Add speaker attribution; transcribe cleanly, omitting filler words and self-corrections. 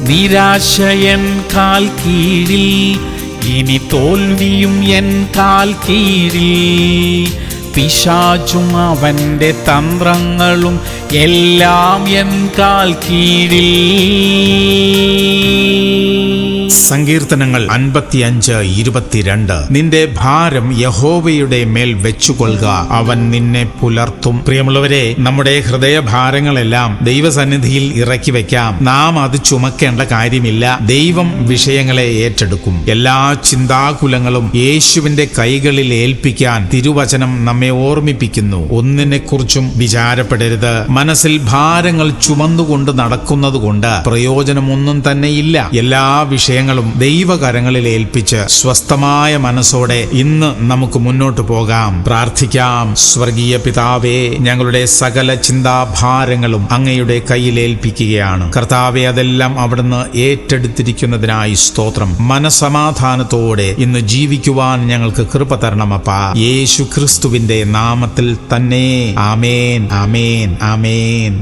Speaker 1: നിരാശ എൻ കാൽ കീഴിൽ, ഇനി തോൽവിയും എൻ കാൽ കീഴിൽ. പിശാചും അവന്റെ തന്ത്രങ്ങളും എല്ലാം എൻ കാൽ കീഴിൽ.
Speaker 2: സങ്കീർത്തനങ്ങൾ 55:22. നിന്റെ ഭാരം യഹോവയുടെ മേൽ വെച്ചുകൊള്ളുക, അവൻ നിന്നെ പുലർത്തും. പ്രിയമുള്ളവരെ, നമ്മുടെ ഹൃദയഭാരങ്ങളെല്ലാം ദൈവസന്നിധിയിൽ ഇറക്കി വെക്കാം. നാം അത് ചുമക്കേണ്ട കാര്യമില്ല. ദൈവം വിഷയങ്ങളെ ഏറ്റെടുക്കും. എല്ലാ ചിന്താകുലങ്ങളും യേശുവിന്റെ കൈകളിൽ ഏൽപ്പിക്കാൻ തിരുവചനം നമ്മെ ഓർമ്മിപ്പിക്കുന്നു. ഒന്നിനെക്കുറിച്ചും വിചാരപ്പെടരുത്. മനസ്സിൽ ഭാരങ്ങൾ ചുമന്നുകൊണ്ട് നടക്കുന്നതുകൊണ്ട് പ്രയോജനമൊന്നും തന്നെയില്ല. എല്ലാ വിഷയങ്ങളും ദൈവകരങ്ങളിൽ ഏൽപ്പിച്ച് സ്വസ്ഥമായ മനസ്സോടെ ഇന്ന് നമുക്ക് മുന്നോട്ട് പോകാം. പ്രാർത്ഥിക്കാം. സ്വർഗീയ പിതാവേ, ഞങ്ങളുടെ സകല ചിന്താഭാരങ്ങളും അങ്ങയുടെ കയ്യിൽ ഏൽപ്പിക്കുകയാണ്. കർത്താവേ, അതെല്ലാം അവിടുന്ന് ഏറ്റെടുത്തിരിക്കുന്നതിനായി സ്തോത്രം. മനസമാധാനത്തോടെ ഇന്ന് ജീവിക്കുവാൻ ഞങ്ങൾക്ക് കൃപ തരണമപ്പാ. യേശു ക്രിസ്തുവിന്റെ നാമത്തിൽ തന്നെ. ആമേൻ, ആമേൻ, ആമേൻ.